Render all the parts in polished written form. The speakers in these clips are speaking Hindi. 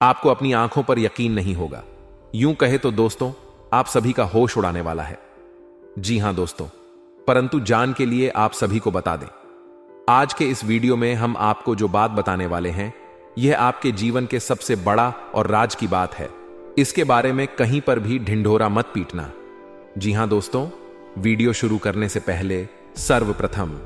आपको अपनी आंखों पर यकीन नहीं होगा। यूं कहे तो दोस्तों, आप सभी का होश उड़ाने वाला है। जी हां दोस्तों, परंतु जान के लिए आप सभी को बता दें, आज के इस वीडियो में हम आपको जो बात बताने वाले हैं, यह आपके जीवन के सबसे बड़ा और राज की बात है। इसके बारे में कहीं पर भी ढिंढोरा मत पीटना। जी हां दोस्तों, वीडियो शुरू करने से पहले सर्वप्रथम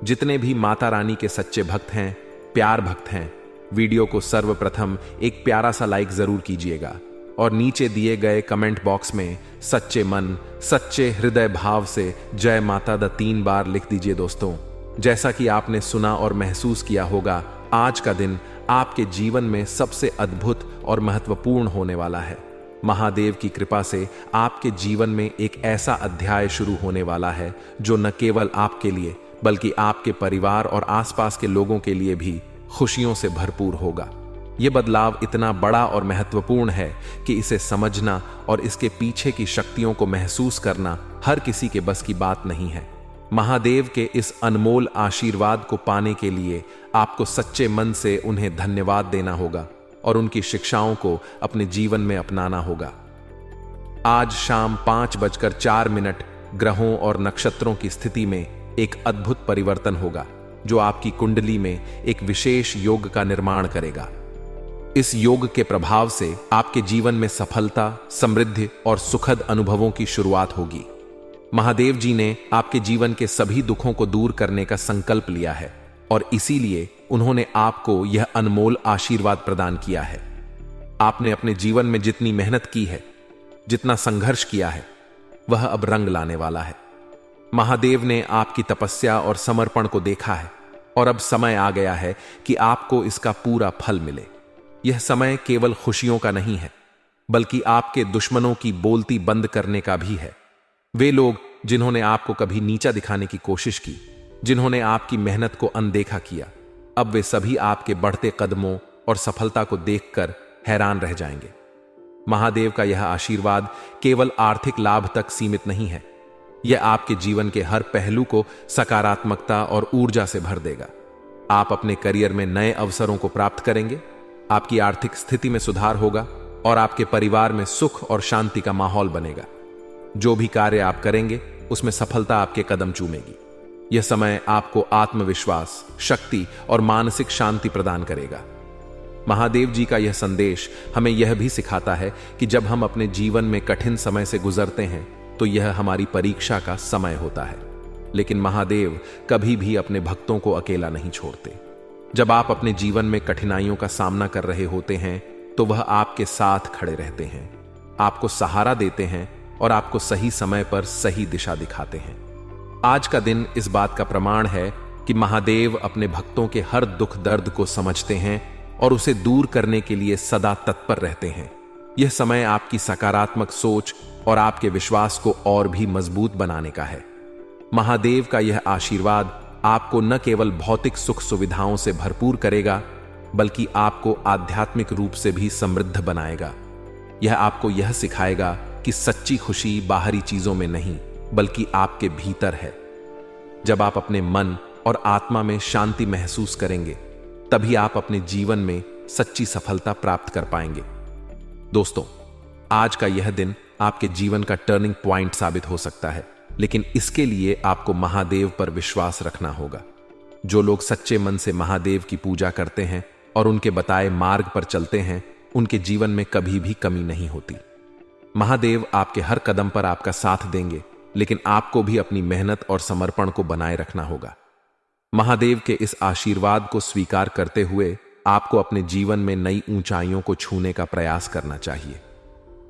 जितने भी माता रानी के सच्चे भक्त हैं, प्यार भक्त हैं, वीडियो को सर्वप्रथम एक प्यारा सा लाइक जरूर कीजिएगा और नीचे दिए गए कमेंट बॉक्स में सच्चे मन, सच्चे हृदय भाव से जय माता द 3 बार लिख दीजिए। दोस्तों, जैसा कि आपने सुना और महसूस किया होगा, आज का दिन आपके जीवन में सबसे अद्भुत और महत्वपूर्ण होने वाला है। महादेव की कृपा से आपके जीवन में एक ऐसा अध्याय शुरू होने वाला है जो न केवल आपके लिए बल्कि आपके परिवार और आसपास के लोगों के लिए भी खुशियों से भरपूर होगा। यह बदलाव इतना बड़ा और महत्वपूर्ण है कि इसे समझना और इसके पीछे की शक्तियों को महसूस करना हर किसी के बस की बात नहीं है। महादेव के इस अनमोल आशीर्वाद को पाने के लिए आपको सच्चे मन से उन्हें धन्यवाद देना होगा और उनकी शिक्षाओं को अपने जीवन में अपनाना होगा। आज शाम 5:04 ग्रहों और नक्षत्रों की स्थिति में एक अद्भुत परिवर्तन होगा जो आपकी कुंडली में एक विशेष योग का निर्माण करेगा। इस योग के प्रभाव से आपके जीवन में सफलता, समृद्धि और सुखद अनुभवों की शुरुआत होगी। महादेव जी ने आपके जीवन के सभी दुखों को दूर करने का संकल्प लिया है और इसीलिए उन्होंने आपको यह अनमोल आशीर्वाद प्रदान किया है। आपने अपने जीवन में जितनी मेहनत की है, जितना संघर्ष किया है, वह अब रंग लाने वाला है। महादेव ने आपकी तपस्या और समर्पण को देखा है और अब समय आ गया है कि आपको इसका पूरा फल मिले। यह समय केवल खुशियों का नहीं है, बल्कि आपके दुश्मनों की बोलती बंद करने का भी है। वे लोग जिन्होंने आपको कभी नीचा दिखाने की कोशिश की, जिन्होंने आपकी मेहनत को अनदेखा किया, अब वे सभी आपके बढ़ते कदमों और सफलता को देखकर हैरान रह जाएंगे। महादेव का यह आशीर्वाद केवल आर्थिक लाभ तक सीमित नहीं है, यह आपके जीवन के हर पहलू को सकारात्मकता और ऊर्जा से भर देगा। आप अपने करियर में नए अवसरों को प्राप्त करेंगे, आपकी आर्थिक स्थिति में सुधार होगा और आपके परिवार में सुख और शांति का माहौल बनेगा। जो भी कार्य आप करेंगे उसमें सफलता आपके कदम चूमेगी। यह समय आपको आत्मविश्वास, शक्ति और मानसिक शांति प्रदान करेगा। महादेव जी का यह संदेश हमें यह भी सिखाता है कि जब हम अपने जीवन में कठिन समय से गुजरते हैं तो यह हमारी परीक्षा का समय होता है, लेकिन महादेव कभी भी अपने भक्तों को अकेला नहीं छोड़ते। जब आप अपने जीवन में कठिनाइयों का सामना कर रहे होते हैं तो वह आपके साथ खड़े रहते हैं, आपको सहारा देते हैं और आपको सही समय पर सही दिशा दिखाते हैं। आज का दिन इस बात का प्रमाण है कि महादेव अपने भक्तों के हर दुख दर्द को समझते हैं और उसे दूर करने के लिए सदा तत्पर रहते हैं। यह समय आपकी सकारात्मक सोच और आपके विश्वास को और भी मजबूत बनाने का है। महादेव का यह आशीर्वाद आपको न केवल भौतिक सुख सुविधाओं से भरपूर करेगा, बल्कि आपको आध्यात्मिक रूप से भी समृद्ध बनाएगा। यह आपको यह सिखाएगा कि सच्ची खुशी बाहरी चीजों में नहीं, बल्कि आपके भीतर है। जब आप अपने मन और आत्मा में शांति महसूस करेंगे, तभी आप अपने जीवन में सच्ची सफलता प्राप्त कर पाएंगे। दोस्तों, आज का यह दिन आपके जीवन का टर्निंग पॉइंट साबित हो सकता है, लेकिन इसके लिए आपको महादेव पर विश्वास रखना होगा। जो लोग सच्चे मन से महादेव की पूजा करते हैं और उनके बताए मार्ग पर चलते हैं, उनके जीवन में कभी भी कमी नहीं होती। महादेव आपके हर कदम पर आपका साथ देंगे, लेकिन आपको भी अपनी मेहनत और समर्पण को बनाए रखना होगा। महादेव के इस आशीर्वाद को स्वीकार करते हुए आपको अपने जीवन में नई ऊंचाइयों को छूने का प्रयास करना चाहिए।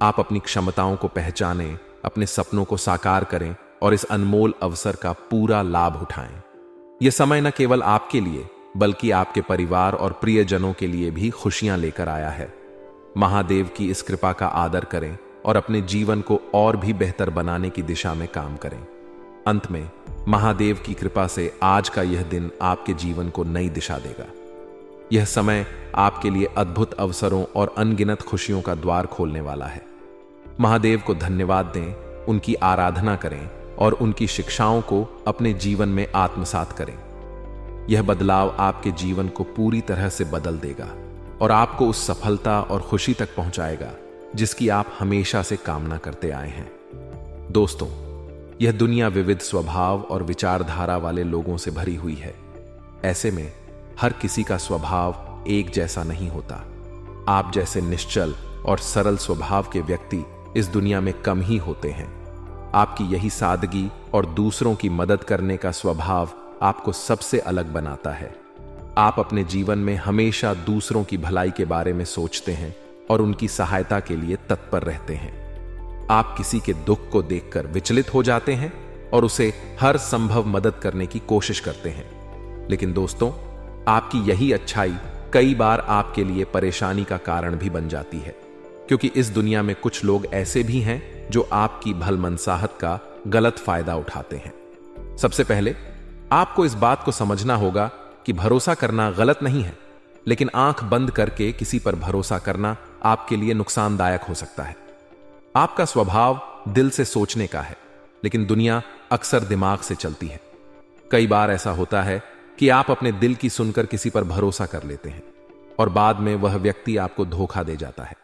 आप अपनी क्षमताओं को पहचानें, अपने सपनों को साकार करें और इस अनमोल अवसर का पूरा लाभ उठाएं। यह समय न केवल आपके लिए बल्कि आपके परिवार और प्रियजनों के लिए भी खुशियां लेकर आया है। महादेव की इस कृपा का आदर करें और अपने जीवन को और भी बेहतर बनाने की दिशा में काम करें। अंत में महादेव की कृपा से आज का यह दिन आपके जीवन को नई दिशा देगा। यह समय आपके लिए अद्भुत अवसरों और अनगिनत खुशियों का द्वार खोलने वाला है। महादेव को धन्यवाद दें, उनकी आराधना करें और उनकी शिक्षाओं को अपने जीवन में आत्मसात करें। यह बदलाव आपके जीवन को पूरी तरह से बदल देगा। और आपको उस सफलता और खुशी तक पहुंचाएगा जिसकी आप हमेशा से कामना करते आए हैं। दोस्तों, यह दुनिया विविध स्वभाव और विचारधारा वाले लोगों से भरी हुई है। ऐसे में हर किसी का स्वभाव एक जैसा नहीं होता। आप जैसे निश्चल और सरल स्वभाव के व्यक्ति इस दुनिया में कम ही होते हैं। आपकी यही सादगी और दूसरों की मदद करने का स्वभाव आपको सबसे अलग बनाता है। आप अपने जीवन में हमेशा दूसरों की भलाई के बारे में सोचते हैं और उनकी सहायता के लिए तत्पर रहते हैं। आप किसी के दुख को देखकर विचलित हो जाते हैं और उसे हर संभव मदद करने की कोशिश करते हैं। लेकिन दोस्तों, आपकी यही अच्छाई कई बार आपके लिए परेशानी का कारण भी बन जाती है, क्योंकि इस दुनिया में कुछ लोग ऐसे भी हैं जो आपकी भलमनसाहत का गलत फायदा उठाते हैं। सबसे पहले आपको इस बात को समझना होगा कि भरोसा करना गलत नहीं है, लेकिन आंख बंद करके किसी पर भरोसा करना आपके लिए नुकसानदायक हो सकता है। आपका स्वभाव दिल से सोचने का है, लेकिन दुनिया अक्सर दिमाग से चलती है। कई बार ऐसा होता है कि आप अपने दिल की सुनकर किसी पर भरोसा कर लेते हैं और बाद में वह व्यक्ति आपको धोखा दे जाता है।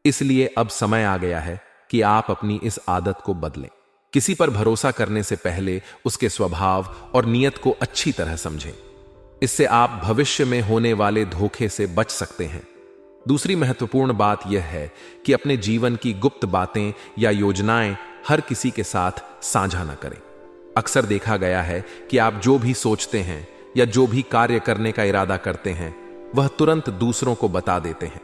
इसलिए अब समय आ गया है कि आप अपनी इस आदत को बदलें। किसी पर भरोसा करने से पहले उसके स्वभाव और नीयत को अच्छी तरह समझें। इससे आप भविष्य में होने वाले धोखे से बच सकते हैं। दूसरी महत्वपूर्ण बात यह है कि अपने जीवन की गुप्त बातें या योजनाएं हर किसी के साथ साझा न करें। अक्सर देखा गया है कि आप जो भी सोचते हैं या जो भी कार्य करने का इरादा करते हैं, वह तुरंत दूसरों को बता देते हैं।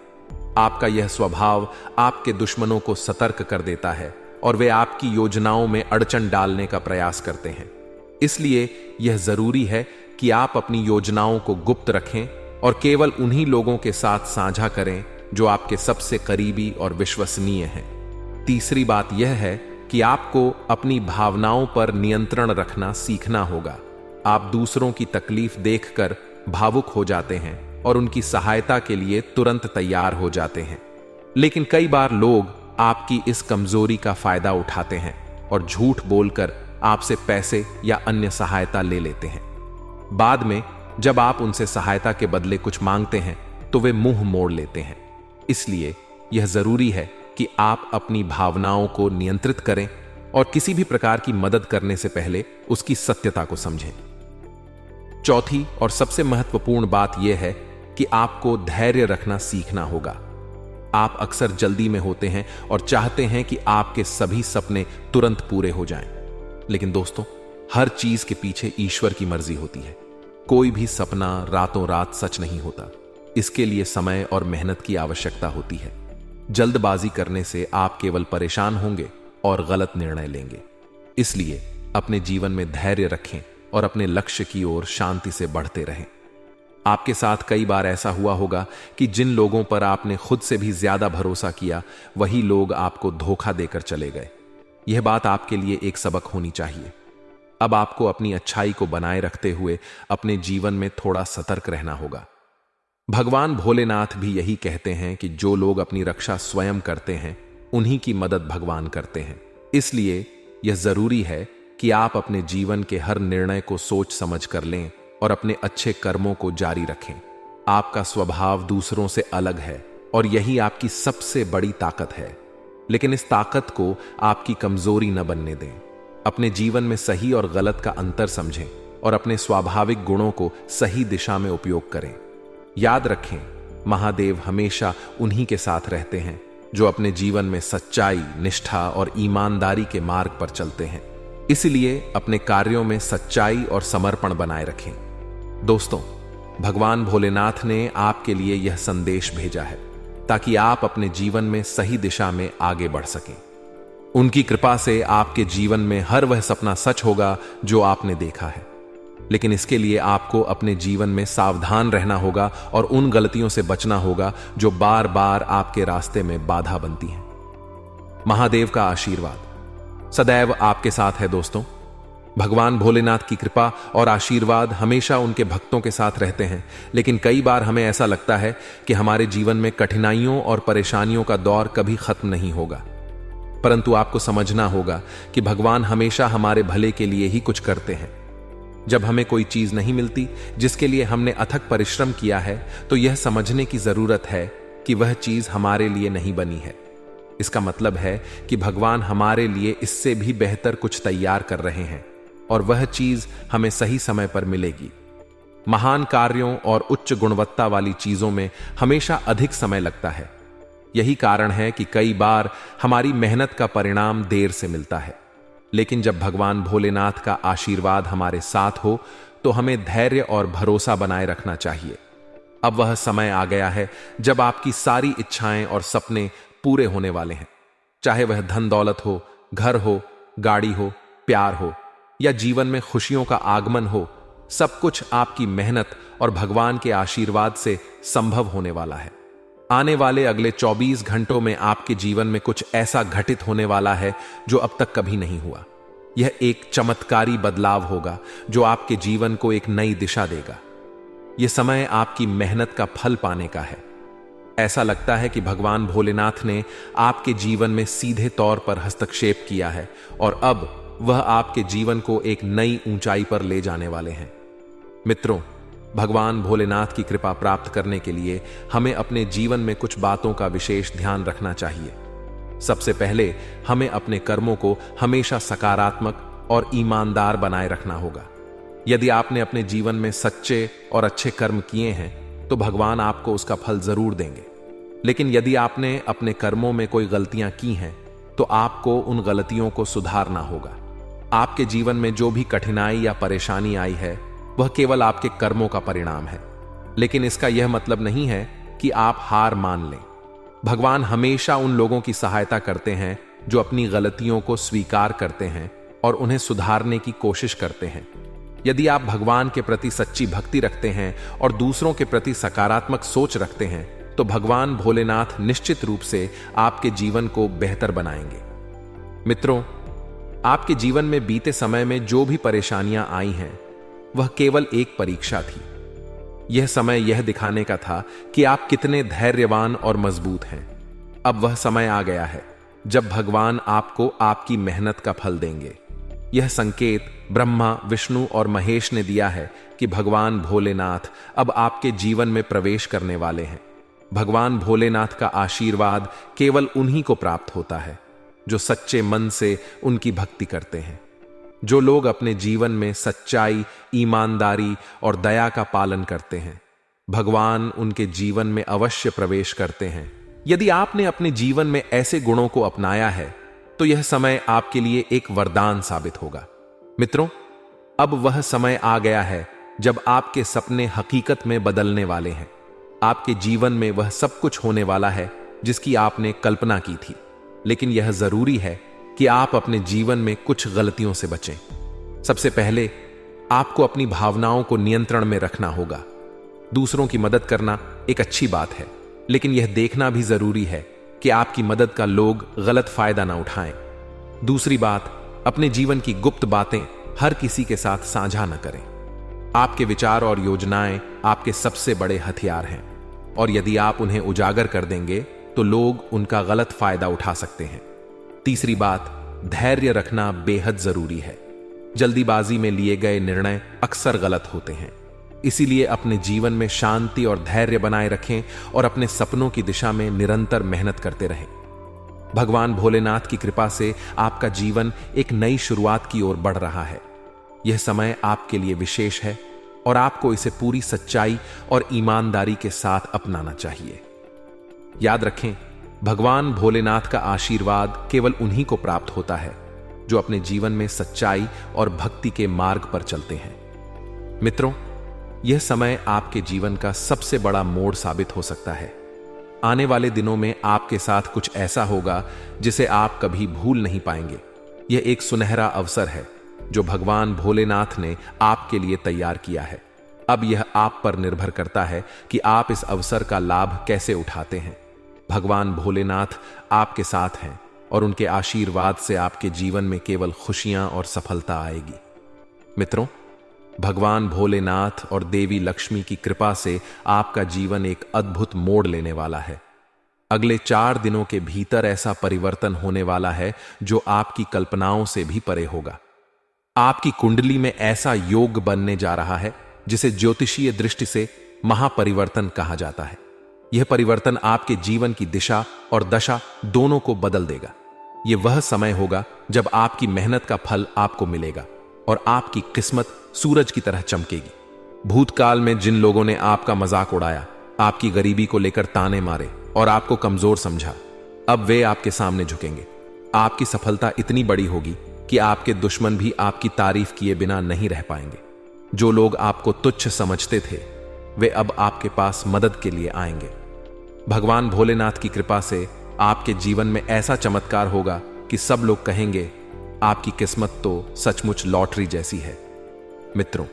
आपका यह स्वभाव आपके दुश्मनों को सतर्क कर देता है और वे आपकी योजनाओं में अड़चन डालने का प्रयास करते हैं। इसलिए यह जरूरी है कि आप अपनी योजनाओं को गुप्त रखें और केवल उन्हीं लोगों के साथ साझा करें जो आपके सबसे करीबी और विश्वसनीय हैं। तीसरी बात यह है कि आपको अपनी भावनाओं पर नियंत्रण रखना सीखना होगा। आप दूसरों की तकलीफ देखकर भावुक हो जाते हैं और उनकी सहायता के लिए तुरंत तैयार हो जाते हैं। लेकिन कई बार लोग आपकी इस कमजोरी का फायदा उठाते हैं और झूठ बोलकर आपसे पैसे या अन्य सहायता ले लेते हैं। बाद में जब आप उनसे सहायता के बदले कुछ मांगते हैं तो वे मुंह मोड़ लेते हैं। इसलिए यह जरूरी है कि आप अपनी भावनाओं को नियंत्रित करें और किसी भी प्रकार की मदद करने से पहले उसकी सत्यता को समझें। चौथी और सबसे महत्वपूर्ण बात यह है कि आपको धैर्य रखना सीखना होगा। आप अक्सर जल्दी में होते हैं और चाहते हैं कि आपके सभी सपने तुरंत पूरे हो जाएं। लेकिन दोस्तों, हर चीज के पीछे ईश्वर की मर्जी होती है। कोई भी सपना रातों रात सच नहीं होता। इसके लिए समय और मेहनत की आवश्यकता होती है। जल्दबाजी करने से आप केवल परेशान होंगे और गलत निर्णय लेंगे। इसलिए अपने जीवन में धैर्य रखें और अपने लक्ष्य की ओर शांति से बढ़ते रहें। आपके साथ कई बार ऐसा हुआ होगा कि जिन लोगों पर आपने खुद से भी ज्यादा भरोसा किया, वही लोग आपको धोखा देकर चले गए। यह बात आपके लिए एक सबक होनी चाहिए। अब आपको अपनी अच्छाई को बनाए रखते हुए अपने जीवन में थोड़ा सतर्क रहना होगा। भगवान भोलेनाथ भी यही कहते हैं कि जो लोग अपनी रक्षा स्वयं करते हैं, उन्हीं की मदद भगवान करते हैं। इसलिए यह जरूरी है कि आप अपने जीवन के हर निर्णय को सोच समझ कर लें और अपने अच्छे कर्मों को जारी रखें। आपका स्वभाव दूसरों से अलग है और यही आपकी सबसे बड़ी ताकत है। लेकिन इस ताकत को आपकी कमजोरी न बनने दें। अपने जीवन में सही और गलत का अंतर समझें और अपने स्वाभाविक गुणों को सही दिशा में उपयोग करें। याद रखें, महादेव हमेशा उन्हीं के साथ रहते हैं जो अपने जीवन में सच्चाई, निष्ठा और ईमानदारी के मार्ग पर चलते हैं। इसलिए अपने कार्यों में सच्चाई और समर्पण बनाए रखें। दोस्तों, भगवान भोलेनाथ ने आपके लिए यह संदेश भेजा है ताकि आप अपने जीवन में सही दिशा में आगे बढ़ सकें। उनकी कृपा से आपके जीवन में हर वह सपना सच होगा जो आपने देखा है। लेकिन इसके लिए आपको अपने जीवन में सावधान रहना होगा और उन गलतियों से बचना होगा जो बार बार आपके रास्ते में बाधा बनती हैं। महादेव का आशीर्वाद सदैव आपके साथ है। दोस्तों, भगवान भोलेनाथ की कृपा और आशीर्वाद हमेशा उनके भक्तों के साथ रहते हैं। लेकिन कई बार हमें ऐसा लगता है कि हमारे जीवन में कठिनाइयों और परेशानियों का दौर कभी खत्म नहीं होगा, परंतु आपको समझना होगा कि भगवान हमेशा हमारे भले के लिए ही कुछ करते हैं। जब हमें कोई चीज नहीं मिलती जिसके लिए हमने अथक परिश्रम किया है, तो यह समझने की जरूरत है कि वह चीज हमारे लिए नहीं बनी है। इसका मतलब है कि भगवान हमारे लिए इससे भी बेहतर कुछ तैयार कर रहे हैं और वह चीज हमें सही समय पर मिलेगी। महान कार्यों और उच्च गुणवत्ता वाली चीजों में हमेशा अधिक समय लगता है। यही कारण है कि कई बार हमारी मेहनत का परिणाम देर से मिलता है। लेकिन जब भगवान भोलेनाथ का आशीर्वाद हमारे साथ हो तो हमें धैर्य और भरोसा बनाए रखना चाहिए। अब वह समय आ गया है जब आपकी सारी इच्छाएं और सपने पूरे होने वाले हैं। चाहे वह धन दौलत हो, घर हो, गाड़ी हो, प्यार हो या जीवन में खुशियों का आगमन हो, सब कुछ आपकी मेहनत और भगवान के आशीर्वाद से संभव होने वाला है। आने वाले अगले 24 घंटों में आपके जीवन में कुछ ऐसा घटित होने वाला है जो अब तक कभी नहीं हुआ। यह एक चमत्कारी बदलाव होगा जो आपके जीवन को एक नई दिशा देगा। यह समय आपकी मेहनत का फल पाने का है। ऐसा लगता है कि भगवान भोलेनाथ ने आपके जीवन में सीधे तौर पर हस्तक्षेप किया है और अब वह आपके जीवन को एक नई ऊंचाई पर ले जाने वाले हैं। मित्रों, भगवान भोलेनाथ की कृपा प्राप्त करने के लिए हमें अपने जीवन में कुछ बातों का विशेष ध्यान रखना चाहिए। सबसे पहले हमें अपने कर्मों को हमेशा सकारात्मक और ईमानदार बनाए रखना होगा। यदि आपने अपने जीवन में सच्चे और अच्छे कर्म किए हैं तो भगवान आपको उसका फल जरूर देंगे। लेकिन यदि आपने अपने कर्मों में कोई गलतियां की हैं तो आपको उन गलतियों को सुधारना होगा। आपके जीवन में जो भी कठिनाई या परेशानी आई है वह केवल आपके कर्मों का परिणाम है, लेकिन इसका यह मतलब नहीं है कि आप हार मान लें। भगवान हमेशा उन लोगों की सहायता करते हैं जो अपनी गलतियों को स्वीकार करते हैं और उन्हें सुधारने की कोशिश करते हैं। यदि आप भगवान के प्रति सच्ची भक्ति रखते हैं और दूसरों के प्रति सकारात्मक सोच रखते हैं तो भगवान भोलेनाथ निश्चित रूप से आपके जीवन को बेहतर बनाएंगे। मित्रों, आपके जीवन में बीते समय में जो भी परेशानियां आई हैं वह केवल एक परीक्षा थी। यह समय यह दिखाने का था कि आप कितने धैर्यवान और मजबूत हैं। अब वह समय आ गया है जब भगवान आपको आपकी मेहनत का फल देंगे। यह संकेत ब्रह्मा, विष्णु और महेश ने दिया है कि भगवान भोलेनाथ अब आपके जीवन में प्रवेश करने वाले हैं। भगवान भोलेनाथ का आशीर्वाद केवल उन्हीं को प्राप्त होता है जो सच्चे मन से उनकी भक्ति करते हैं। जो लोग अपने जीवन में सच्चाई, ईमानदारी और दया का पालन करते हैं, भगवान उनके जीवन में अवश्य प्रवेश करते हैं। यदि आपने अपने जीवन में ऐसे गुणों को अपनाया है तो यह समय आपके लिए एक वरदान साबित होगा। मित्रों, अब वह समय आ गया है जब आपके सपने हकीकत में बदलने वाले हैं। आपके जीवन में वह सब कुछ होने वाला है जिसकी आपने कल्पना की थी, लेकिन यह जरूरी है कि आप अपने जीवन में कुछ गलतियों से बचें। सबसे पहले आपको अपनी भावनाओं को नियंत्रण में रखना होगा। दूसरों की मदद करना एक अच्छी बात है, लेकिन यह देखना भी जरूरी है कि आपकी मदद का लोग गलत फायदा ना उठाएं। दूसरी बात, अपने जीवन की गुप्त बातें हर किसी के साथ साझा न करें। आपके विचार और योजनाएं आपके सबसे बड़े हथियार हैं और यदि आप उन्हें उजागर कर देंगे तो लोग उनका गलत फायदा उठा सकते हैं। तीसरी बात, धैर्य रखना बेहद जरूरी है। जल्दीबाजी में लिए गए निर्णय अक्सर गलत होते हैं, इसीलिए अपने जीवन में शांति और धैर्य बनाए रखें और अपने सपनों की दिशा में निरंतर मेहनत करते रहें। भगवान भोलेनाथ की कृपा से आपका जीवन एक नई शुरुआत की ओर बढ़ रहा है। यह समय आपके लिए विशेष है और आपको इसे पूरी सच्चाई और ईमानदारी के साथ अपनाना चाहिए। याद रखें, भगवान भोलेनाथ का आशीर्वाद केवल उन्हीं को प्राप्त होता है जो अपने जीवन में सच्चाई और भक्ति के मार्ग पर चलते हैं। मित्रों, यह समय आपके जीवन का सबसे बड़ा मोड़ साबित हो सकता है। आने वाले दिनों में आपके साथ कुछ ऐसा होगा जिसे आप कभी भूल नहीं पाएंगे। यह एक सुनहरा अवसर है जो भगवान भोलेनाथ ने आपके लिए तैयार किया है। अब यह आप पर निर्भर करता है कि आप इस अवसर का लाभ कैसे उठाते हैं। भगवान भोलेनाथ आपके साथ हैं और उनके आशीर्वाद से आपके जीवन में केवल खुशियां और सफलता आएगी। मित्रों, भगवान भोलेनाथ और देवी लक्ष्मी की कृपा से आपका जीवन एक अद्भुत मोड़ लेने वाला है। अगले 4 दिनों के भीतर ऐसा परिवर्तन होने वाला है जो आपकी कल्पनाओं से भी परे होगा। आपकी कुंडली में ऐसा योग बनने जा रहा है जिसे ज्योतिषीय दृष्टि से महापरिवर्तन कहा जाता है। यह परिवर्तन आपके जीवन की दिशा और दशा दोनों को बदल देगा। यह वह समय होगा जब आपकी मेहनत का फल आपको मिलेगा और आपकी किस्मत सूरज की तरह चमकेगी। भूतकाल में जिन लोगों ने आपका मजाक उड़ाया, आपकी गरीबी को लेकर ताने मारे और आपको कमजोर समझा, अब वे आपके सामने झुकेंगे। आपकी सफलता इतनी बड़ी होगी कि आपके दुश्मन भी आपकी तारीफ किए बिना नहीं रह पाएंगे। जो लोग आपको तुच्छ समझते थे, वे अब आपके पास मदद के लिए आएंगे। भगवान भोलेनाथ की कृपा से आपके जीवन में ऐसा चमत्कार होगा कि सब लोग कहेंगे, आपकी किस्मत तो सचमुच लॉटरी जैसी है। मित्रों,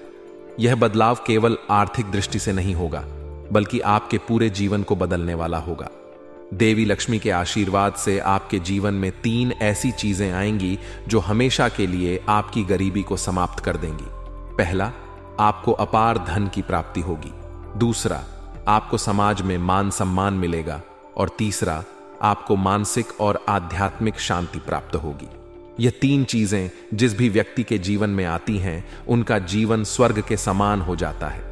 यह बदलाव केवल आर्थिक दृष्टि से नहीं होगा, बल्कि आपके पूरे जीवन को बदलने वाला होगा। देवी लक्ष्मी के आशीर्वाद से आपके जीवन में 3 ऐसी चीजें आएंगी जो हमेशा के लिए आपकी गरीबी को समाप्त कर देंगी। पहला, आपको अपार धन की प्राप्ति होगी। दूसरा, आपको समाज में मान सम्मान मिलेगा। और तीसरा, आपको मानसिक और आध्यात्मिक शांति प्राप्त होगी। यह 3 चीजें जिस भी व्यक्ति के जीवन में आती हैं, उनका जीवन स्वर्ग के समान हो जाता है।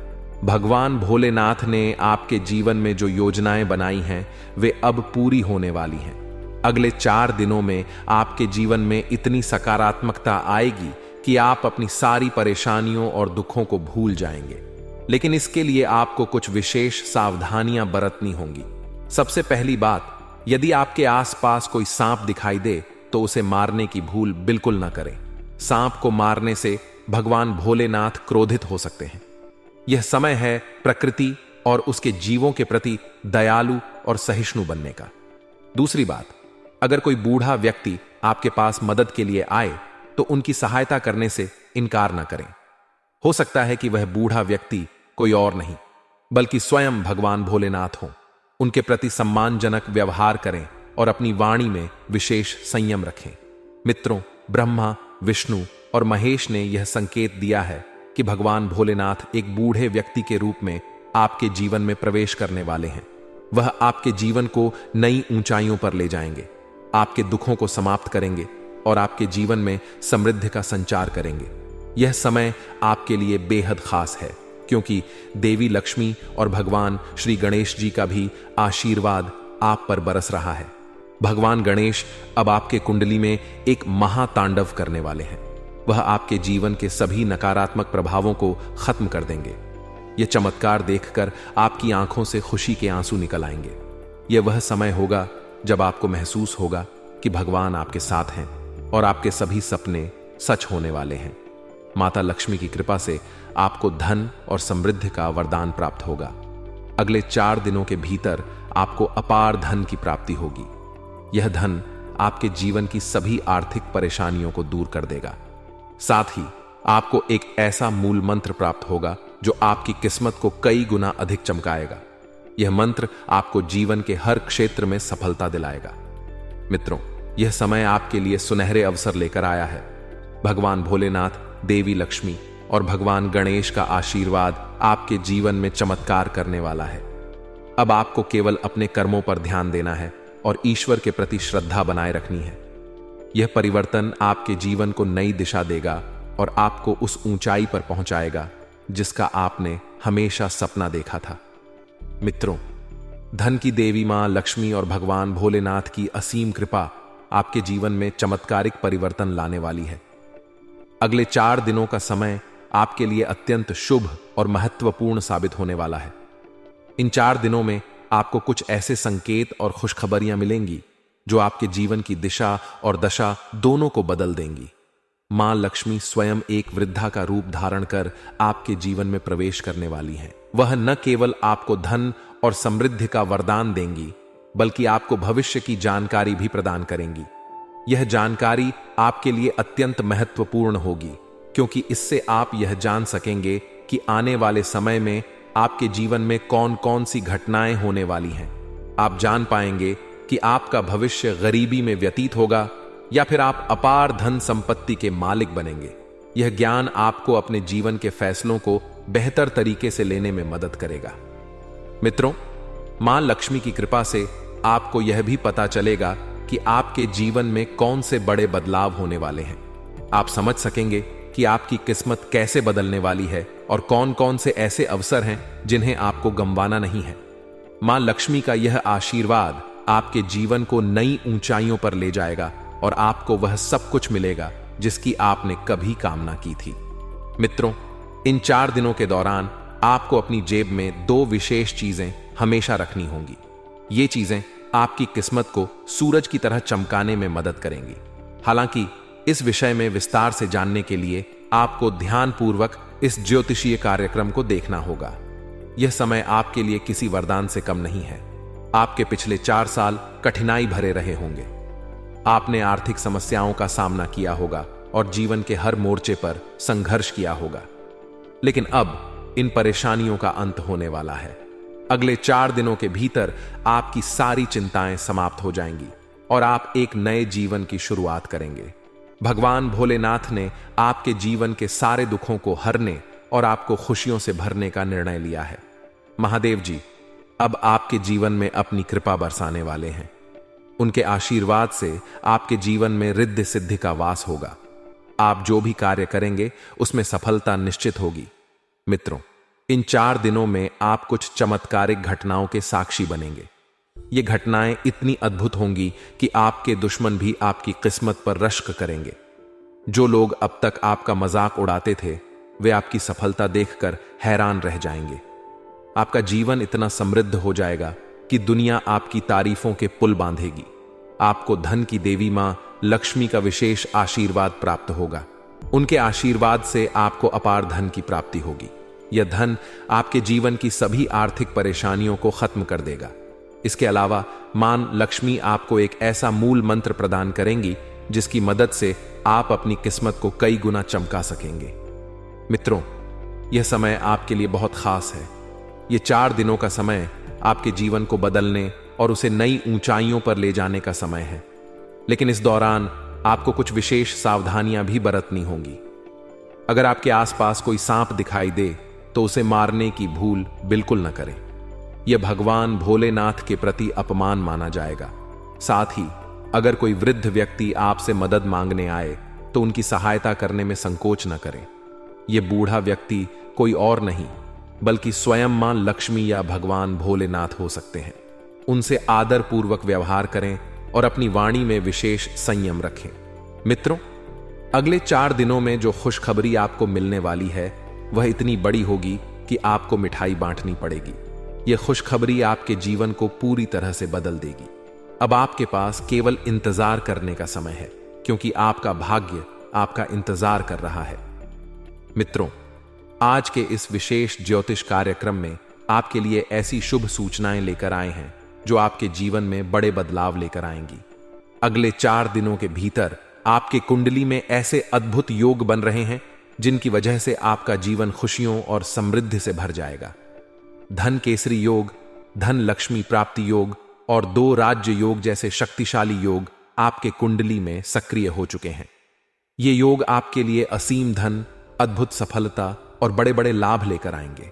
भगवान भोलेनाथ ने आपके जीवन में जो योजनाएं बनाई हैं, वे अब पूरी होने वाली हैं। अगले 4 दिनों में आपके जीवन में इतनी सकारात्मकता आएगी कि आप अपनी सारी परेशानियों और दुखों को भूल जाएंगे। लेकिन इसके लिए आपको कुछ विशेष सावधानियां बरतनी होंगी। सबसे पहली बात, यदि आपके आसपास कोई सांप दिखाई दे तो उसे मारने की भूल बिल्कुल न करें। सांप को मारने से भगवान भोलेनाथ क्रोधित हो सकते हैं। यह समय है प्रकृति और उसके जीवों के प्रति दयालु और सहिष्णु बनने का। दूसरी बात, अगर कोई बूढ़ा व्यक्ति आपके पास मदद के लिए आए तो उनकी सहायता करने से इनकार न करें। हो सकता है कि वह बूढ़ा व्यक्ति कोई और नहीं, बल्कि स्वयं भगवान भोलेनाथ हों। उनके प्रति सम्मानजनक व्यवहार करें और अपनी वाणी में विशेष संयम रखें। मित्रों, ब्रह्मा, विष्णु और महेश ने यह संकेत दिया है कि भगवान भोलेनाथ एक बूढ़े व्यक्ति के रूप में आपके जीवन में प्रवेश करने वाले हैं। वह आपके जीवन को नई ऊंचाइयों पर ले जाएंगे, आपके दुखों को समाप्त करेंगे और आपके जीवन में समृद्धि का संचार करेंगे। यह समय आपके लिए बेहद खास है, क्योंकि देवी लक्ष्मी और भगवान श्री गणेश जी का भी आशीर्वाद आप पर बरस रहा है। भगवान गणेश अब आपके कुंडली में एक महातांडव करने वाले हैं। वह आपके जीवन के सभी नकारात्मक प्रभावों को खत्म कर देंगे। यह चमत्कार देखकर आपकी आंखों से खुशी के आंसू निकल आएंगे। यह वह समय होगा जब आपको महसूस होगा कि भगवान आपके साथ हैं और आपके सभी सपने सच होने वाले हैं। माता लक्ष्मी की कृपा से आपको धन और समृद्धि का वरदान प्राप्त होगा। अगले 4 दिनों के भीतर आपको अपार धन की प्राप्ति होगी। यह धन आपके जीवन की सभी आर्थिक परेशानियों को दूर कर देगा। साथ ही आपको एक ऐसा मूल मंत्र प्राप्त होगा जो आपकी किस्मत को कई गुना अधिक चमकाएगा। यह मंत्र आपको जीवन के हर क्षेत्र में सफलता दिलाएगा। मित्रों, यह समय आपके लिए सुनहरे अवसर लेकर आया है। भगवान भोलेनाथ, देवी लक्ष्मी और भगवान गणेश का आशीर्वाद आपके जीवन में चमत्कार करने वाला है। अब आपको केवल अपने कर्मों पर ध्यान देना है और ईश्वर के प्रति श्रद्धा बनाए रखनी है। यह परिवर्तन आपके जीवन को नई दिशा देगा और आपको उस ऊंचाई पर पहुंचाएगा जिसका आपने हमेशा सपना देखा था। मित्रों, धन की देवी मां लक्ष्मी और भगवान भोलेनाथ की असीम कृपा आपके जीवन में चमत्कारिक परिवर्तन लाने वाली है। अगले 4 दिनों का समय आपके लिए अत्यंत शुभ और महत्वपूर्ण साबित होने वाला है। इन 4 दिनों में आपको कुछ ऐसे संकेत और खुशखबरियां मिलेंगी जो आपके जीवन की दिशा और दशा दोनों को बदल देंगी। मां लक्ष्मी स्वयं एक वृद्धा का रूप धारण कर आपके जीवन में प्रवेश करने वाली हैं। वह न केवल आपको धन और समृद्धि का वरदान देंगी, बल्कि आपको भविष्य की जानकारी भी प्रदान करेंगी। यह जानकारी आपके लिए अत्यंत महत्वपूर्ण होगी, क्योंकि इससे आप यह जान सकेंगे कि आने वाले समय में आपके जीवन में कौन कौन सी घटनाएं होने वाली हैं। आप जान पाएंगे कि आपका भविष्य गरीबी में व्यतीत होगा या फिर आप अपार धन संपत्ति के मालिक बनेंगे। यह ज्ञान आपको अपने जीवन के फैसलों को बेहतर तरीके से लेने में मदद करेगा। मित्रों, मां लक्ष्मी की कृपा से आपको यह भी पता चलेगा कि आपके जीवन में कौन से बड़े बदलाव होने वाले हैं। आप समझ सकेंगे कि आपकी किस्मत कैसे बदलने वाली है और कौन कौन से ऐसे अवसर हैं जिन्हें आपको गंवाना नहीं है। मां लक्ष्मी का यह आशीर्वाद आपके जीवन को नई ऊंचाइयों पर ले जाएगा और आपको वह सब कुछ मिलेगा जिसकी आपने कभी कामना की थी। मित्रों, इन 4 दिनों के दौरान आपको अपनी जेब में 2 विशेष चीजें हमेशा रखनी होंगी। ये चीजें आपकी किस्मत को सूरज की तरह चमकाने में मदद करेंगी। हालांकि इस विषय में विस्तार से जानने के लिए आपको ध्यानपूर्वक इस ज्योतिषीय कार्यक्रम को देखना होगा। यह समय आपके लिए किसी वरदान से कम नहीं है। आपके पिछले 4 साल कठिनाई भरे रहे होंगे। आपने आर्थिक समस्याओं का सामना किया होगा और जीवन के हर मोर्चे पर संघर्ष किया होगा। लेकिन अब इन परेशानियों का अंत होने वाला है। अगले 4 दिनों के भीतर आपकी सारी चिंताएं समाप्त हो जाएंगी और आप एक नए जीवन की शुरुआत करेंगे। भगवान भोलेनाथ ने आपके जीवन के सारे दुखों को हरने और आपको खुशियों से भरने का निर्णय लिया है। महादेव जी अब आपके जीवन में अपनी कृपा बरसाने वाले हैं। उनके आशीर्वाद से आपके जीवन में रिद्धि सिद्धि का वास होगा। आप जो भी कार्य करेंगे उसमें सफलता निश्चित होगी। मित्रों, इन 4 दिनों में आप कुछ चमत्कारिक घटनाओं के साक्षी बनेंगे। ये घटनाएं इतनी अद्भुत होंगी कि आपके दुश्मन भी आपकी किस्मत पर रश्क करेंगे। जो लोग अब तक आपका मजाक उड़ाते थे, वे आपकी सफलता देखकर हैरान रह जाएंगे। आपका जीवन इतना समृद्ध हो जाएगा कि दुनिया आपकी तारीफों के पुल बांधेगी। आपको धन की देवी मां लक्ष्मी का विशेष आशीर्वाद प्राप्त होगा। उनके आशीर्वाद से आपको अपार धन की प्राप्ति होगी। यह धन आपके जीवन की सभी आर्थिक परेशानियों को खत्म कर देगा। इसके अलावा मां लक्ष्मी आपको एक ऐसा मूल मंत्र प्रदान करेंगी जिसकी मदद से आप अपनी किस्मत को कई गुना चमका सकेंगे। मित्रों, यह समय आपके लिए बहुत खास है। यह 4 दिनों का समय आपके जीवन को बदलने और उसे नई ऊंचाइयों पर ले जाने का समय है। लेकिन इस दौरान आपको कुछ विशेष सावधानियां भी बरतनी होंगी। अगर आपके आसपास कोई सांप दिखाई दे तो उसे मारने की भूल बिल्कुल न करें। यह भगवान भोलेनाथ के प्रति अपमान माना जाएगा। साथ ही अगर कोई वृद्ध व्यक्ति आपसे मदद मांगने आए तो उनकी सहायता करने में संकोच न करें। यह बूढ़ा व्यक्ति कोई और नहीं बल्कि स्वयं मां लक्ष्मी या भगवान भोलेनाथ हो सकते हैं। उनसे आदर पूर्वक व्यवहार करें और अपनी वाणी में विशेष संयम रखें। मित्रों, अगले 4 दिनों में जो खुशखबरी आपको मिलने वाली है वह इतनी बड़ी होगी कि आपको मिठाई बांटनी पड़ेगी। यह खुशखबरी आपके जीवन को पूरी तरह से बदल देगी। अब आपके पास केवल इंतजार करने का समय है, क्योंकि आपका भाग्य आपका इंतजार कर रहा है। मित्रों, आज के इस विशेष ज्योतिष कार्यक्रम में आपके लिए ऐसी शुभ सूचनाएं लेकर आए हैं जो आपके जीवन में बड़े बदलाव लेकर आएंगी। अगले 4 दिनों के भीतर आपके कुंडली में ऐसे अद्भुत योग बन रहे हैं जिनकी वजह से आपका जीवन खुशियों और समृद्धि से भर जाएगा। धन केसरी योग, धन लक्ष्मी प्राप्ति योग और 2 राज्य योग जैसे शक्तिशाली योग आपके कुंडली में सक्रिय हो चुके हैं। ये योग आपके लिए असीम धन, अद्भुत सफलता और बड़े बड़े लाभ लेकर आएंगे।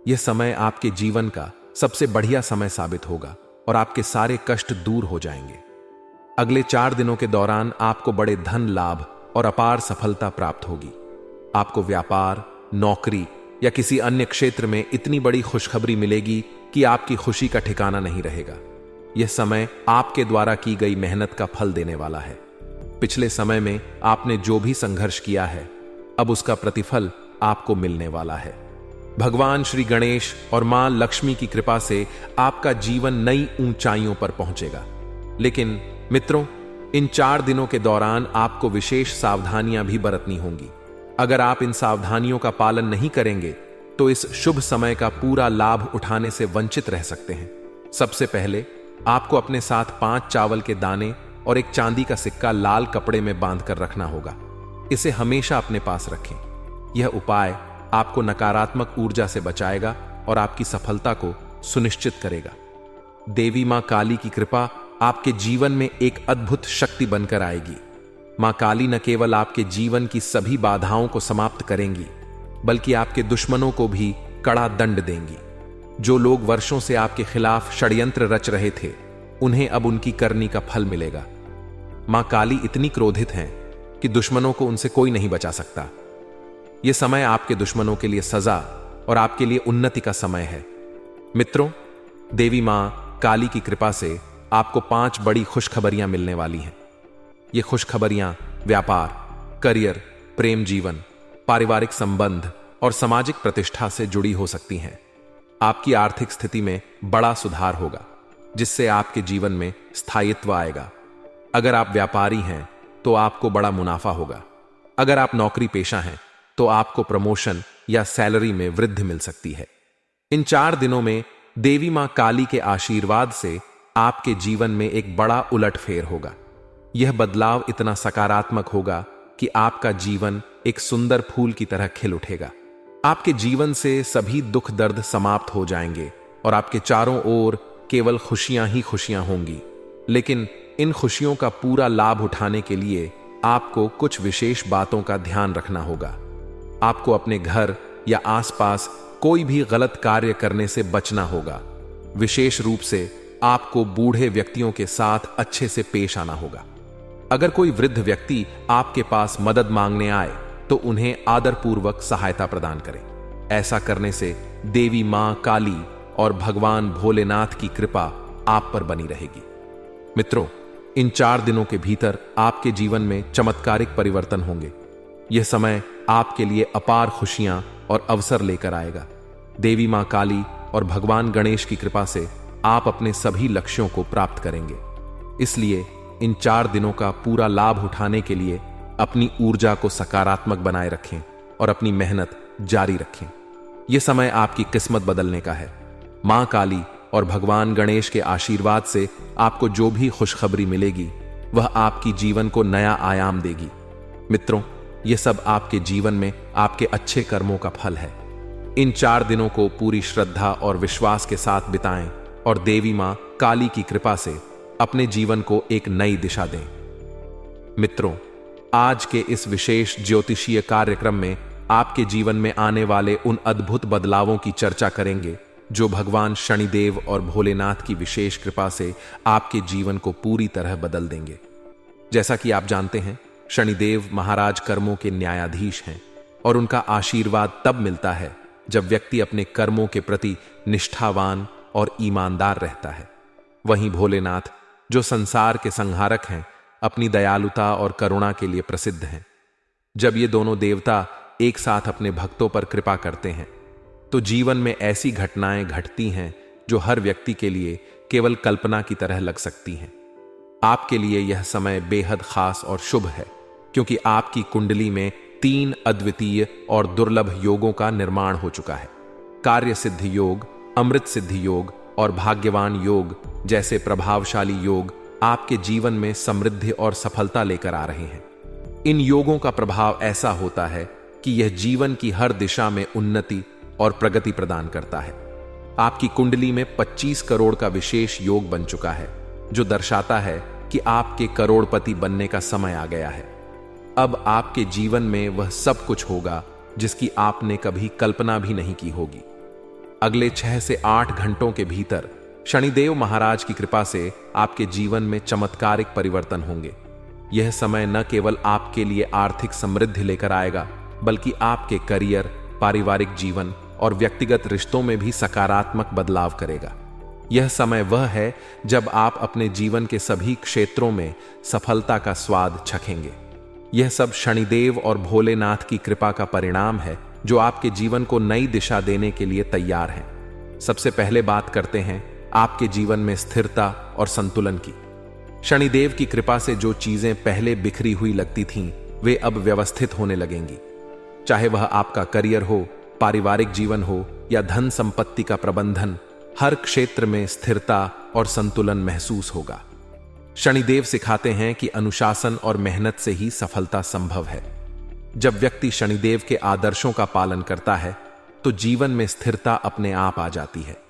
यह समय आपके जीवन का सबसे बढ़िया समय साबित होगा और आपके सारे कष्ट दूर हो जाएंगे। अगले 4 दिनों के दौरान आपको बड़े धन लाभ और अपार सफलता प्राप्त होगी। आपको व्यापार, नौकरी या किसी अन्य क्षेत्र में इतनी बड़ी खुशखबरी मिलेगी कि आपकी खुशी का ठिकाना नहीं रहेगा। यह समय आपके द्वारा की गई मेहनत का फल देने वाला है। पिछले समय में आपने जो भी संघर्ष किया है, अब उसका प्रतिफल आपको मिलने वाला है। भगवान श्री गणेश और मां लक्ष्मी की कृपा से आपका जीवन नई ऊंचाइयों पर पहुंचेगा। लेकिन मित्रों, इन 4 दिनों के दौरान आपको विशेष सावधानियां भी बरतनी होंगी। अगर आप इन सावधानियों का पालन नहीं करेंगे तो इस शुभ समय का पूरा लाभ उठाने से वंचित रह सकते हैं। सबसे पहले आपको अपने साथ 5 चावल के दाने और एक चांदी का सिक्का लाल कपड़े में बांधकर रखना होगा। इसे हमेशा अपने पास रखें। यह उपाय आपको नकारात्मक ऊर्जा से बचाएगा और आपकी सफलता को सुनिश्चित करेगा। देवी मां काली की कृपा आपके जीवन में एक अद्भुत शक्ति बनकर आएगी। मां काली न केवल आपके जीवन की सभी बाधाओं को समाप्त करेंगी, बल्कि आपके दुश्मनों को भी कड़ा दंड देंगी। जो लोग वर्षों से आपके खिलाफ षड्यंत्र रच रहे थे, उन्हें अब उनकी करनी का फल मिलेगा। मां काली इतनी क्रोधित हैं कि दुश्मनों को उनसे कोई नहीं बचा सकता। यह समय आपके दुश्मनों के लिए सजा और आपके लिए उन्नति का समय है। मित्रों, देवी मां काली की कृपा से आपको 5 बड़ी खुशखबरियां मिलने वाली हैं। ये खुशखबरियां व्यापार, करियर, प्रेम जीवन, पारिवारिक संबंध और सामाजिक प्रतिष्ठा से जुड़ी हो सकती हैं। आपकी आर्थिक स्थिति में बड़ा सुधार होगा, जिससे आपके जीवन में स्थायित्व आएगा। अगर आप व्यापारी हैं तो आपको बड़ा मुनाफा होगा। अगर आप नौकरी पेशा हैं तो आपको प्रमोशन या सैलरी में वृद्धि मिल सकती है। इन 4 दिनों में देवी मां काली के आशीर्वाद से आपके जीवन में एक बड़ा उलटफेर होगा। यह बदलाव इतना सकारात्मक होगा कि आपका जीवन एक सुंदर फूल की तरह खिल उठेगा। आपके जीवन से सभी दुख दर्द समाप्त हो जाएंगे और आपके चारों ओर केवल खुशियां ही खुशियां होंगी। लेकिन इन खुशियों का पूरा लाभ उठाने के लिए आपको कुछ विशेष बातों का ध्यान रखना होगा। आपको अपने घर या आसपास कोई भी गलत कार्य करने से बचना होगा। विशेष रूप से आपको बूढ़े व्यक्तियों के साथ अच्छे से पेश आना होगा। अगर कोई वृद्ध व्यक्ति आपके पास मदद मांगने आए तो उन्हें आदरपूर्वक सहायता प्रदान करें। ऐसा करने से देवी मां काली और भगवान भोलेनाथ की कृपा आप पर बनी रहेगी। मित्रों, इन 4 दिनों के भीतर आपके जीवन में चमत्कारिक परिवर्तन होंगे। यह समय आपके लिए अपार खुशियां और अवसर लेकर आएगा। देवी मां काली और भगवान गणेश की कृपा से आप अपने सभी लक्ष्यों को प्राप्त करेंगे। इसलिए इन 4 दिनों का पूरा लाभ उठाने के लिए अपनी ऊर्जा को सकारात्मक बनाए रखें और अपनी मेहनत जारी रखें। यह समय आपकी किस्मत बदलने का है। मां काली और भगवान गणेश के आशीर्वाद से आपको जो भी खुशखबरी मिलेगी वह आपकी जीवन को नया आयाम देगी। मित्रों, यह सब आपके जीवन में आपके अच्छे कर्मों का फल है। इन 4 दिनों को पूरी श्रद्धा और विश्वास के साथ बिताएं और देवी मां काली की कृपा से अपने जीवन को एक नई दिशा दें। मित्रों, आज के इस विशेष ज्योतिषीय कार्यक्रम में आपके जीवन में आने वाले उन अद्भुत बदलावों की चर्चा करेंगे जो भगवान शनिदेव और भोलेनाथ की विशेष कृपा से आपके जीवन को पूरी तरह बदल देंगे। जैसा कि आप जानते हैं, शनिदेव महाराज कर्मों के न्यायाधीश हैं और उनका आशीर्वाद तब मिलता है जब व्यक्ति अपने कर्मों के प्रति निष्ठावान और ईमानदार रहता है। वहीं भोलेनाथ, जो संसार के संहारक हैं, अपनी दयालुता और करुणा के लिए प्रसिद्ध हैं। जब ये दोनों देवता एक साथ अपने भक्तों पर कृपा करते हैं तो जीवन में ऐसी घटनाएं घटती हैं जो हर व्यक्ति के लिए केवल कल्पना की तरह लग सकती हैं। आपके लिए यह समय बेहद खास और शुभ है, क्योंकि आपकी कुंडली में 3 अद्वितीय और दुर्लभ योगों का निर्माण हो चुका है। कार्य सिद्धि योग, अमृत सिद्धि योग और भाग्यवान योग जैसे प्रभावशाली योग आपके जीवन में समृद्धि और सफलता लेकर आ रहे हैं। इन योगों का प्रभाव ऐसा होता है कि यह जीवन की हर दिशा में उन्नति और प्रगति प्रदान करता है। आपकी कुंडली में 25 करोड़ का विशेष योग बन चुका है, जो दर्शाता है कि आपके करोड़पति बनने का समय आ गया है। अब आपके जीवन में वह सब कुछ होगा जिसकी आपने कभी कल्पना भी नहीं की होगी। अगले 6 से 8 घंटों के भीतर शनिदेव महाराज की कृपा से आपके जीवन में चमत्कारिक परिवर्तन होंगे। यह समय न केवल आपके लिए आर्थिक समृद्धि लेकर आएगा, बल्कि आपके करियर, पारिवारिक जीवन और व्यक्तिगत रिश्तों में भी सकारात्मक बदलाव करेगा। यह समय वह है जब आप अपने जीवन के सभी क्षेत्रों में सफलता का स्वाद चखेंगे। यह सब शनिदेव और भोलेनाथ की कृपा का परिणाम है, जो आपके जीवन को नई दिशा देने के लिए तैयार हैं। सबसे पहले बात करते हैं आपके जीवन में स्थिरता और संतुलन की। शनिदेव की कृपा से जो चीजें पहले बिखरी हुई लगती थीं, वे अब व्यवस्थित होने लगेंगी। चाहे वह आपका करियर हो, पारिवारिक जीवन हो या धन संपत्ति का प्रबंधन, हर क्षेत्र में स्थिरता और संतुलन महसूस होगा। शनिदेव सिखाते हैं कि अनुशासन और मेहनत से ही सफलता संभव है। जब व्यक्ति शनिदेव के आदर्शों का पालन करता है तो जीवन में स्थिरता अपने आप आ जाती है।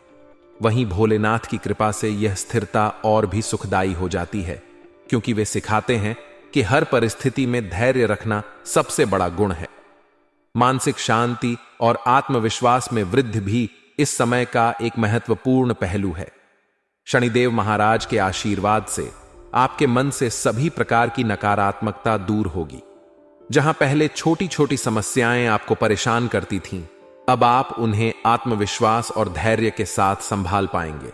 वहीं भोलेनाथ की कृपा से यह स्थिरता और भी सुखदायी हो जाती है, क्योंकि वे सिखाते हैं कि हर परिस्थिति में धैर्य रखना सबसे बड़ा गुण है। मानसिक शांति और आत्मविश्वास में वृद्धि भी इस समय का एक महत्वपूर्ण पहलू है। शनिदेव महाराज के आशीर्वाद से आपके मन से सभी प्रकार की नकारात्मकता दूर होगी। जहां पहले छोटी छोटी समस्याएं आपको परेशान करती थीं, अब आप उन्हें आत्मविश्वास और धैर्य के साथ संभाल पाएंगे।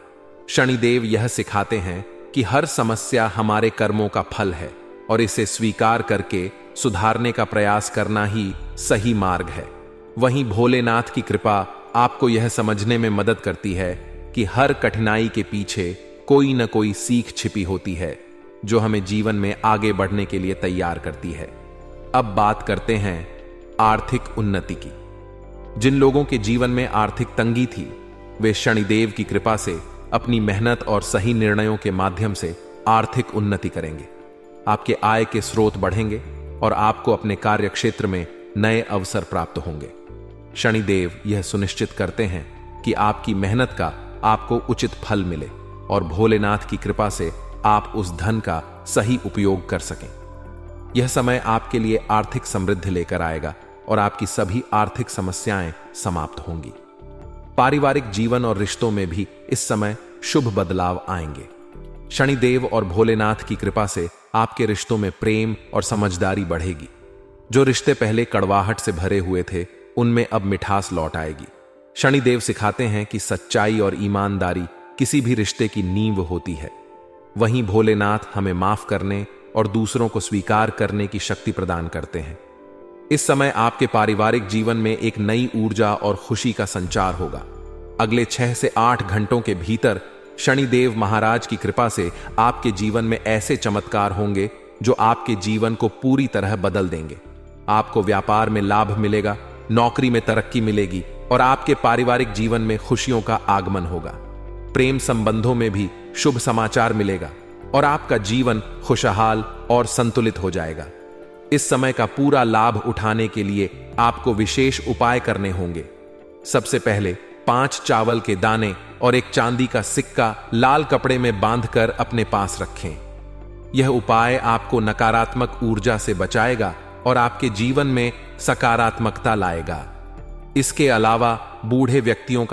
शनिदेव यह सिखाते हैं कि हर समस्या हमारे कर्मों का फल है और इसे स्वीकार करके सुधारने का प्रयास करना ही सही मार्ग है। वहीं भोलेनाथ की कृपा आपको यह समझने में मदद करती है कि हर कठिनाई के पीछे कोई न कोई सीख छिपी होती है जो हमें जीवन में आगे बढ़ने के लिए तैयार करती है। अब बात करते हैं आर्थिक उन्नति की। जिन लोगों के जीवन में आर्थिक तंगी थी, वे शनिदेव की कृपा से अपनी मेहनत और सही निर्णयों के माध्यम से आर्थिक उन्नति करेंगे। आपके आय के स्रोत बढ़ेंगे और आपको अपने कार्य क्षेत्र में नए अवसर प्राप्त होंगे। शनिदेव यह सुनिश्चित करते हैं कि आपकी मेहनत का आपको उचित फल मिले और भोलेनाथ की कृपा से आप उस धन का सही उपयोग कर सकें। यह समय आपके लिए आर्थिक समृद्धि लेकर आएगा और आपकी सभी आर्थिक समस्याएं समाप्त होंगी। पारिवारिक जीवन और रिश्तों में भी इस समय शुभ बदलाव आएंगे। शनिदेव और भोलेनाथ की कृपा से आपके रिश्तों में प्रेम और समझदारी बढ़ेगी। जो रिश्ते पहले कड़वाहट से भरे हुए थे, उनमें अब मिठास लौट आएगी। शनिदेव सिखाते हैं कि सच्चाई और ईमानदारी किसी भी रिश्ते की नींव होती है। वहीं भोलेनाथ हमें माफ करने और दूसरों को स्वीकार करने की शक्ति प्रदान करते हैं। इस समय आपके पारिवारिक जीवन में एक नई ऊर्जा और खुशी का संचार होगा। अगले 6 से 8 घंटों के भीतर शनिदेव महाराज की कृपा से आपके जीवन में ऐसे चमत्कार होंगे जो आपके जीवन को पूरी तरह बदल देंगे। आपको व्यापार में लाभ मिलेगा, नौकरी में तरक्की मिलेगी और आपके पारिवारिक जीवन में खुशियों का आगमन होगा। प्रेम संबंधों में भी शुभ समाचार मिलेगा और आपका जीवन खुशहाल और संतुलित हो जाएगा। इस समय का पूरा लाभ उठाने के लिए आपको विशेष उपाय करने होंगे। सबसे पहले 5 चावल के दाने और एक चांदी का सिक्का लाल कपड़े में बांधकर अपने पास रखें। यह उपाय आपको नकारात्मक ऊर्जा से बचाएगा और आपके जीवन में सकारात्मकता लाएगा। इसके अलावा बूढ़े व्यक्तियों का